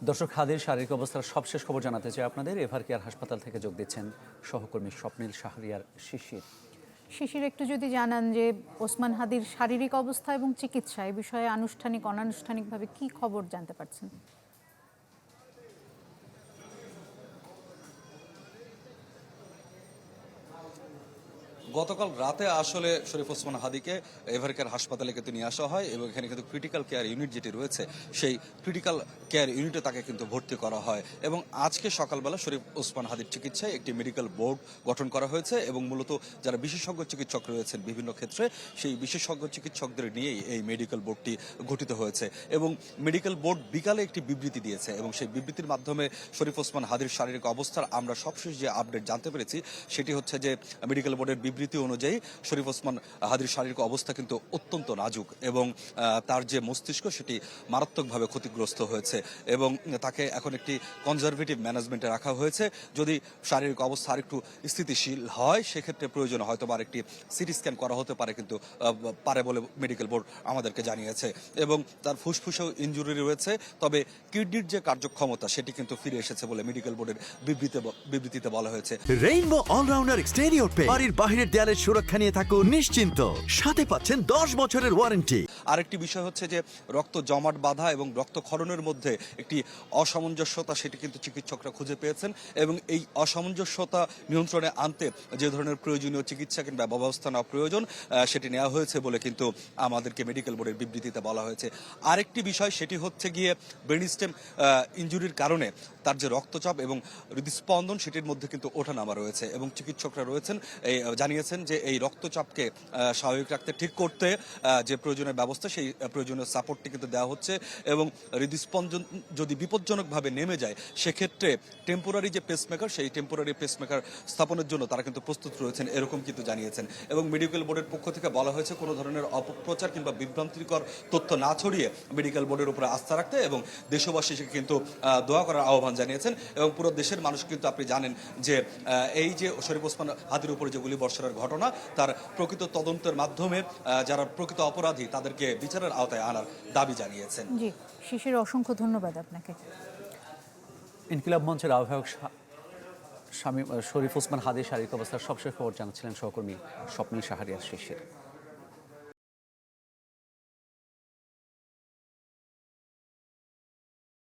দর্শক, হাদির শারীরিক অবস্থার সবশেষ খবর জানাতে চাই আপনাদের। এভার কেয়ার হাসপাতাল থেকে যোগ দিচ্ছেন সহকর্মী স্বপ্নিল শাহরিয়ার শিশির। শিশির, একটু যদি জানান যে ওসমান হাদির শারীরিক অবস্থা এবং চিকিৎসা এ বিষয়ে আনুষ্ঠানিক অনানুষ্ঠানিকভাবে কি খবর জানতে পারছেন? গতকাল রাতে আসলে শরীফ ওসমান হাদিকে এভারকেয়ার হাসপাতালে কিন্তু নিয়ে আসা হয় এবং এখানে কিন্তু ক্রিটিক্যাল কেয়ার ইউনিট যেটি রয়েছে সেই ক্রিটিক্যাল কেয়ার ইউনিটে তাকে কিন্তু ভর্তি করা হয় এবং আজকে সকালবেলা শরীফ ওসমান হাদির চিকিৎসায় একটি মেডিকেল বোর্ড গঠন করা হয়েছে এবং মূলত যারা বিশেষজ্ঞ চিকিৎসক রয়েছেন বিভিন্ন ক্ষেত্রে সেই বিশেষজ্ঞ চিকিৎসকদের নিয়েই এই মেডিকেল বোর্ডটি গঠিত হয়েছে এবং মেডিকেল বোর্ড বিকালে একটি বিবৃতি দিয়েছে এবং সেই বিবৃতির মাধ্যমে শরীফ ওসমান হাদির শারীরিক অবস্থার আমরা সবশেষ যে আপডেট জানতে পেরেছি সেটি হচ্ছে যে মেডিকেল বোর্ডের বিবৃতি অনুযায়ী শরীফ ওসমান হাদির শারীরিক অবস্থা কিন্তু অত্যন্ত নাজুক এবং তার যে মস্তিষ্ক সেটি মারাত্মকভাবে ক্ষতিগ্রস্ত হয়েছে এবং তাকে এখন একটি কনজারভেটিভ ম্যানেজমেন্টে রাখা হয়েছে। যদি শারীরিক অবস্থা আরেকটু স্থিতিশীল হয় সেক্ষেত্রে প্রয়োজন হয়তো বা আরেকটি সিটি স্ক্যান করা হতে পারে, কিন্তু পারে বলে মেডিকেল বোর্ড আমাদেরকে জানিয়েছে এবং তার ফুসফুসেও ইনজুরি রয়েছে, তবে কিডনির যে কার্যক্ষমতা সেটি কিন্তু ফিরে এসেছে বলে মেডিকেল বোর্ডের বিবৃতিতে বলা হয়েছে। রেইনবো অলরাউন্ডার এক্সটেরিয়র পেইন্ট বাড়ির বাহিরের দেয়ালের সুরক্ষা নিয়ে থাকুন নিশ্চিন্ত, সাথে পাচ্ছেন 10 বছরের ওয়ারেন্টি। আরেকটি বিষয় হচ্ছে যে রক্ত জমাট বাঁধা এবং রক্তক্ষরণের মধ্যে একটি অসামঞ্জস্যতা সেটি কিন্তু চিকিৎসকরা খুঁজে পেয়েছেন এবং এই অসামঞ্জস্যতা নিয়ন্ত্রণে আনতে যে ধরনের প্রয়োজনীয় চিকিৎসা কিংবা ব্যবস্থা নেওয়া প্রয়োজন সেটি নেওয়া হয়েছে বলে কিন্তু আমাদেরকে মেডিকেল বোর্ডের বিবৃতিতে বলা হয়েছে। আরেকটি বিষয় সেটি হচ্ছে গিয়ে ব্রেন স্টেম ইনজুরির কারণে তার যে রক্তচাপ এবং হৃদস্পন্দন সেটির মধ্যে কিন্তু ওঠানামা রয়েছে এবং চিকিৎসকরা রয়েছেন জানিয়েছেন যে এই রক্তচাপকে স্বাভাবিক রাখতে, ঠিক করতে যে প্রয়োজনীয় ব্যবস্থা সেই প্রয়োজনীয় সাপোর্টটি কিন্তু দেওয়া হচ্ছে এবং হৃদস্পন্দন যদি বিপজ্জনকভাবে নেমে যায় সেক্ষেত্রে টেম্পোরারি যে পেসমেকার সেই টেম্পোরারি পেসমেকার স্থাপনের জন্য তারা কিন্তু প্রস্তুত রয়েছেন এরকম কিন্তু জানিয়েছেন এবং মেডিকেল বোর্ডের পক্ষ থেকে বলা হয়েছে কোনো ধরনের অপপ্রচার কিংবা বিভ্রান্তিকর তথ্য না ছড়িয়ে মেডিকেল বোর্ডের উপরে আস্থা রাখতে এবং দেশবাসীকে কিন্তু দোয়া করার আহ্বান জানিয়েছেন এবং পুরো দেশের মানুষ কিন্তু আপনি জানেন যে এই যে শরীফ ওসমান হাদির উপরে যে গুলি বর্ষণের ঘটনা তার প্রকৃত তদন্তের মাধ্যমে যারা প্রকৃত অপরাধী তাদেরকে বিচারের আওতায় আনার দাবি জানিয়েছেন। জি শিশির, অসংখ্য ধন্যবাদ আপনাকে। ইনকিলাব মঞ্চের আহ্বায়ক শরীফ ওসমান হাদির শারীরিক অবস্থার সবশেষ খবর জানাচ্ছিলেন সহকর্মী স্বপ্নিল শাহরিয়ার শিশির।